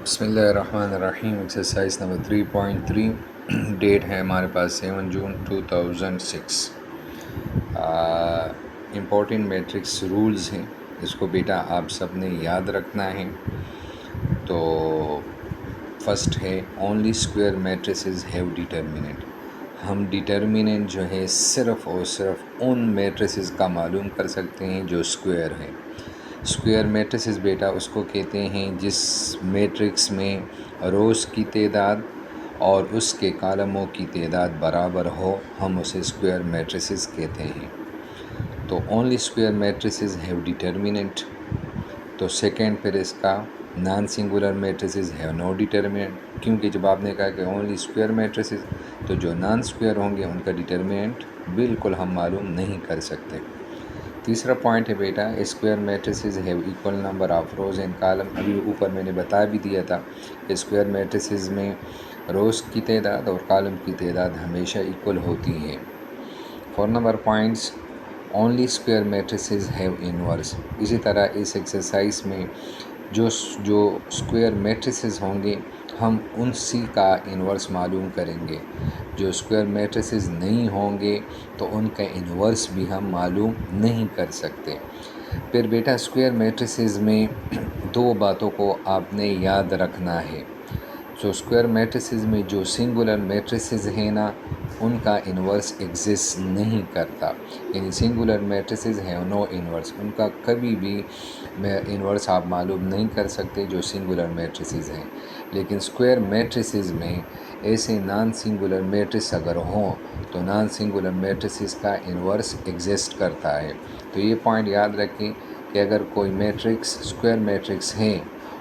بسم اللہ الرحمن الرحیم۔ ایکسرسائز نمبر 3.3، ڈیٹ ہے ہمارے پاس 7 جون 2006۔ امپورٹنٹ میٹرکس رولز ہیں، اس کو بیٹا آپ سب نے یاد رکھنا ہے۔ تو فرسٹ ہے اونلی اسکوئر میٹریسز ہیو ڈیٹرمننٹ۔ ہم ڈیٹرمننٹ جو ہے صرف اور صرف ان میٹریسز کا معلوم کر سکتے ہیں جو اسکوئر ہیں۔ اسکوئر میٹریسز بیٹا اس کو کہتے ہیں جس میٹرکس میں روز کی تعداد اور اس کے کالموں کی تعداد برابر ہو، ہم اسے اسکوئر میٹریسز کہتے ہیں۔ تو only square matrices have determinant. تو سیکنڈ پھر اس کا non singular matrices have no determinant, کیونکہ جب آپ نے کہا کہ اونلی اسکوئر میٹریسز، تو جو نان اسکوئر ہوں گے ان کا ڈیٹرمننٹ بالکل ہم معلوم نہیں کر سکتے۔ تیسرا پوائنٹ ہے بیٹا square matrices have equal number of rows and column. ابھی اوپر میں نے بتا بھی دیا تھا کہ اسکوئر میٹریسز میں روز کی تعداد اور کالم کی تعداد ہمیشہ ایکول ہوتی ہے۔ 4 number points only square matrices have inverse. اسی طرح اس ایکسرسائز میں جو اسکوئر میٹریسز ہوں گے ہم ان سی کا انورس معلوم کریں گے۔ جو اسکوئر میٹریسز نہیں ہوں گے تو ان کا انورس بھی ہم معلوم نہیں کر سکتے۔ پھر بیٹا اسکوئر میٹریسز میں دو باتوں کو آپ نے یاد رکھنا ہے۔ اسکوئر میٹریسز میں جو سنگولر میٹریسز ہیں نا، ان کا انورس ایگزسٹ نہیں کرتا، یعنی singular matrices have no inverse, ان کا کبھی بھی انورس آپ معلوم نہیں کر سکتے جو سنگولر میٹریسز ہیں۔ لیکن اسکوئر میٹریسز میں ایسے نان سنگولر میٹرس اگر ہوں تو نان سنگولر میٹریسز کا انورس ایگزسٹ کرتا ہے۔ تو یہ پوائنٹ یاد رکھیں کہ اگر کوئی میٹرکس اسکوئر میٹرکس ہے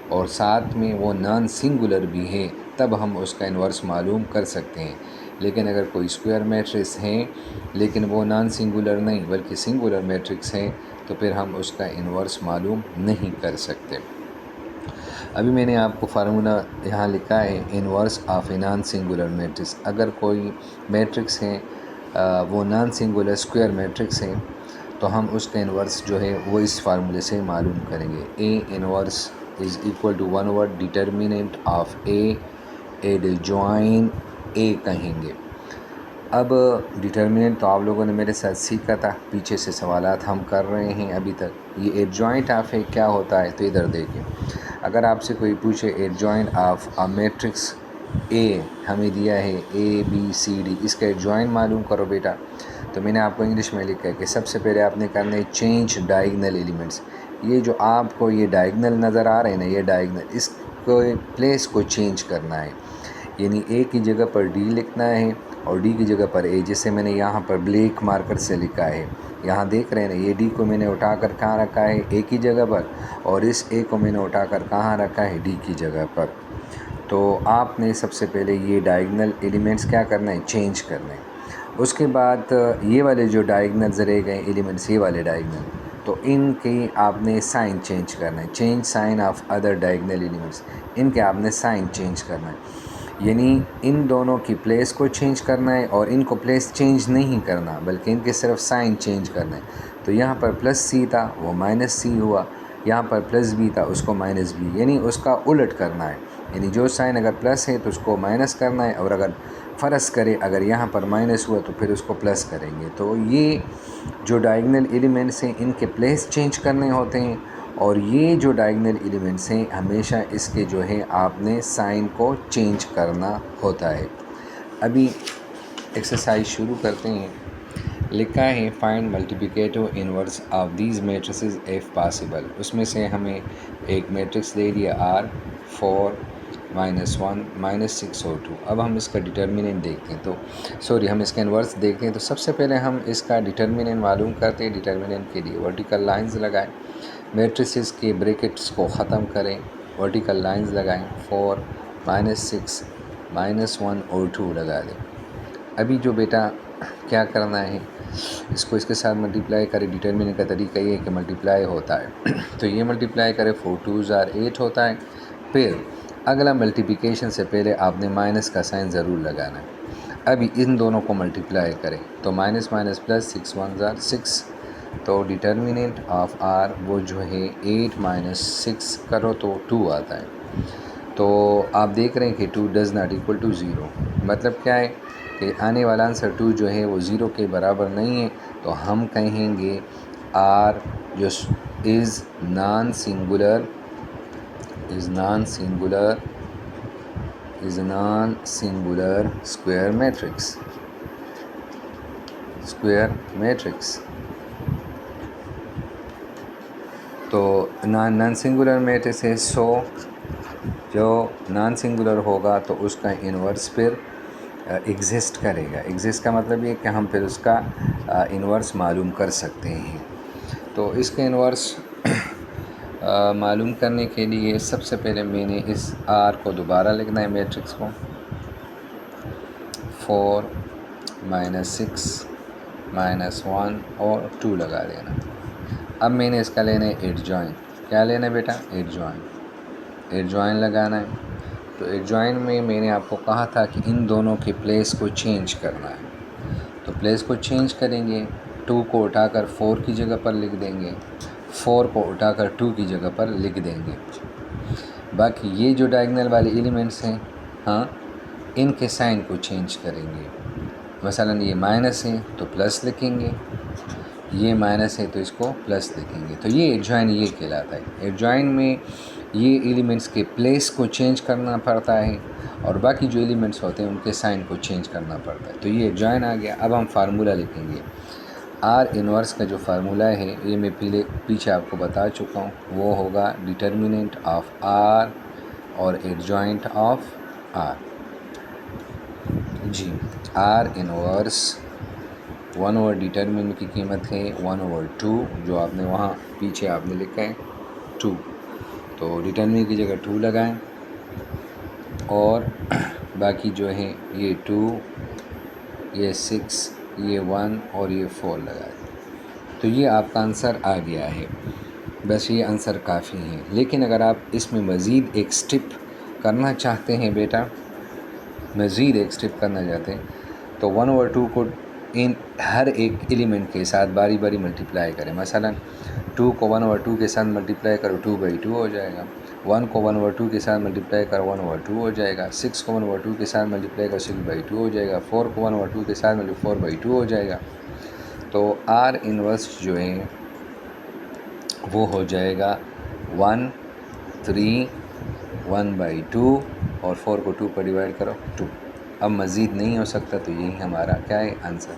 اور ساتھ میں وہ نان سنگولر بھی ہے تب ہم اس کا انورس معلوم کر سکتے ہیں۔ لیکن اگر کوئی اسکوئر میٹرکس ہے لیکن وہ نان سنگولر نہیں بلکہ سنگولر میٹرکس ہے تو پھر ہم اس کا انورس معلوم نہیں کر سکتے۔ ابھی میں نے آپ کو فارمولا یہاں لکھا ہے inverse of a non singular matrix. اگر کوئی میٹرکس ہے وہ نان سنگولر اسکوئر میٹرکس ہے تو ہم اس کا انورس جو ہے وہ اس فارمولے سے معلوم کریں گے۔ A inverse is equal to 1 over determinant of A adjoint A کہیں گے۔ اب ڈیٹرمننٹ تو آپ لوگوں نے میرے ساتھ سیکھا تھا، پیچھے سے سوالات ہم کر رہے ہیں ابھی تک۔ یہ ایڈجوائنٹ آف اے کیا ہوتا ہے تو ادھر دیکھیں، اگر آپ سے کوئی پوچھے adjoint of a matrix A ہمیں دیا ہے اے بی سی ڈی، اس کا ایڈجوائنٹ معلوم کرو بیٹا، تو میں نے آپ کو انگلش میں لکھا ہے کہ سب سے پہلے آپ نے کرنا ہے چینج ڈائیگنل ایلیمنٹس۔ یہ جو آپ کو یہ ڈائیگنل نظر آ رہے ہیں نا، یہ ڈائیگنل، اس کو پلیس کو چینج کرنا ہے، یعنی اے کی جگہ پر ڈی لکھنا ہے اور ڈی کی جگہ پر اے، جسے میں نے یہاں پر بلیک مارکر سے لکھا ہے۔ یہاں دیکھ رہے ہیں نا، یہ ڈی کو میں نے اٹھا کر کہاں رکھا ہے اے کی جگہ پر، اور اس اے کو میں نے اٹھا کر کہاں رکھا ہے ڈی کی جگہ پر۔ تو آپ نے سب سے پہلے یہ ڈائیگنل ایلیمنٹس کیا کرنا ہے، چینج کرنا ہے۔ اس کے بعد یہ والے جو ڈائیگنلز رہ گئے ایلیمنٹس، یہ والے ڈائیگنل، تو ان کی آپ نے سائن چینج کرنا ہے، change sign of other diagonal elements, ان کے آپ نے سائن چینج کرنا ہے، یعنی ان دونوں کی پلیس کو چینج کرنا ہے، اور ان کو پلیس چینج نہیں کرنا بلکہ ان کے صرف سائن چینج کرنا ہے۔ تو یہاں پر پلس سی تھا وہ مائنس سی ہوا، یہاں پر پلس بی تھا اس کو مائنس بی، یعنی اس کا الٹ کرنا ہے، یعنی جو سائن اگر پلس ہے تو اس کو مائنس کرنا ہے، اور اگر فرض کرے اگر یہاں پر مائنس ہوا تو پھر اس کو پلس کریں گے۔ تو یہ جو ڈائیگنل ایلیمنٹس ہیں ان کے پلیس چینج کرنے ہوتے ہیں، اور یہ جو ڈائیگنل ایلیمنٹس ہیں ہمیشہ اس کے جو ہے آپ نے سائن کو چینج کرنا ہوتا ہے۔ ابھی ایکسرسائز شروع کرتے ہیں۔ لکھا ہے find multiplicative inverse of these matrices if possible. اس میں سے ہمیں ایک میٹرکس دے دیا R 4 -1 -6 اور 2۔ اب ہم اس کا ڈیٹرمننٹ دیکھتے ہیں، تو ہم اس کا انورس دیکھتے ہیں۔ تو سب سے پہلے ہم اس کا ڈیٹرمننٹ معلوم کرتے ہیں۔ ڈیٹرمننٹ کے لیے ورٹیکل لائنز لگائیں، میٹریسز کے بریکٹس کو ختم کریں، ورٹیکل لائنز لگائیں، 4 -6 -1 اور 2 لگا دیں۔ ابھی جو بیٹا کیا کرنا ہے، اس کو اس کے ساتھ ملٹیپلائی کرے۔ ڈیٹرمننٹ کا طریقہ یہ ہے کہ ملٹیپلائی ہوتا ہے، تو یہ ملٹیپلائی کرے 4 2s are 8 ہوتا ہے۔ پھر اگلا ملٹیپلیکیشن سے پہلے آپ نے مائنس کا سائن ضرور لگانا ہے۔ ابھی ان دونوں کو ملٹیپلائی کریں تو minus minus plus 6 1s are 6، تو ڈیٹرمننٹ آف R وہ جو ہے 8 -6 کرو تو 2 آتا ہے۔ تو آپ دیکھ رہے ہیں کہ 2 ڈز ناٹ ایکول ٹو 0. مطلب کیا ہے کہ آنے والا آنسر 2 جو ہے وہ 0 کے برابر نہیں ہے، تو ہم کہیں گے آر جو از نان سنگولر اسکوائر میٹرکس. تو نان سنگولر میٹرکس ہے، سو جو نان سنگولر ہوگا تو اس کا انورس پھر ایگزسٹ کرے گا. ایگزسٹ کا مطلب یہ کہ ہم پھر اس کا انورس معلوم کر سکتے ہیں. تو اس کے انورس معلوم کرنے کے لیے سب سے پہلے میں نے اس آر کو دوبارہ لکھنا ہے، میٹرکس کو 4 -6 -1 اور 2 لگا دینا. اب میں نے اس کا لینا ہے ایڈجوائن. کیا لینا ہے بیٹا؟ ایڈجوائن لگانا ہے. تو ایڈجوائن میں نے آپ کو کہا تھا کہ ان دونوں کے پلیس کو چینج کرنا ہے. تو پلیس کو چینج کریں گے، 2 کو اٹھا کر 4 کی جگہ پر لکھ دیں گے، 4 کو اٹھا کر 2 کی جگہ پر لکھ دیں گے. باقی یہ جو ڈائگنل والے ایلیمنٹس ہیں، ہاں، ان کے سائن کو چینج کریں گے. مثلا یہ مائنس ہے تو پلس لکھیں گے، یہ مائنس ہے تو اس کو پلس لکھیں گے. تو یہ ایڈجوائن یہ کہلاتا ہے. ایڈجوائن میں یہ ایلیمنٹس کے پلیس کو چینج کرنا پڑتا ہے اور باقی جو ایلیمنٹس ہوتے ہیں ان کے سائن کو چینج کرنا پڑتا ہے. تو یہ ایڈجوائن آ گیا. اب ہم فارمولہ لکھیں گے. آر انورس کا جو فارمولہ ہے یہ میں پیچھے آپ کو بتا چکا ہوں، وہ ہوگا ڈٹرمننٹ آف آر اور ایڈجوائنٹ آف آر. جی، آر انورس 1/, ڈٹرمنٹ کی قیمت ہے 1/2، جو آپ نے وہاں پیچھے آپ نے لکھا ہے 2. تو ڈٹرمنٹ کی جگہ 2 لگائیں اور باقی جو ہے یہ 2، یہ 6، یہ 1 اور یہ 4 لگائیں. تو یہ آپ کا آنسر آ گیا ہے. بس یہ آنسر کافی ہے. لیکن اگر آپ اس میں مزید ایک سٹیپ کرنا چاہتے ہیں بیٹا، تو 1/2 کو ان ہر ایک ایلیمنٹ کے ساتھ باری باری ملٹیپلائی کریں. مثلا 2 کو 1/2 کے ساتھ ملٹیپلائی کرو 2/2 ہو جائے گا. 1 کو 1/2 کے ساتھ ملٹیپلائی کرو 1/2 ہو جائے گا. 6 کو 1/2 کے ساتھ ملٹیپلائی کرو 6/2 ہو جائے گا. 4 کو 1/2 کے ساتھ ملٹیپلائی 4/2 ہو جائے گا. تو آر انورس جو ہے وہ ہو جائے گا 1 3 1/2 اور 4 کو 2 پر ڈیوائڈ کرو 2. اب مزید نہیں ہو سکتا، تو یہی ہمارا کیا ہے آنسر.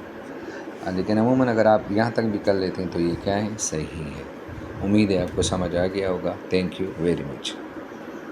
لیکن عموماً اگر آپ یہاں تک بھی کر لیتے ہیں تو یہ کیا ہے، صحیح ہے. امید ہے آپ کو سمجھ آ گیا ہوگا. Thank you very much.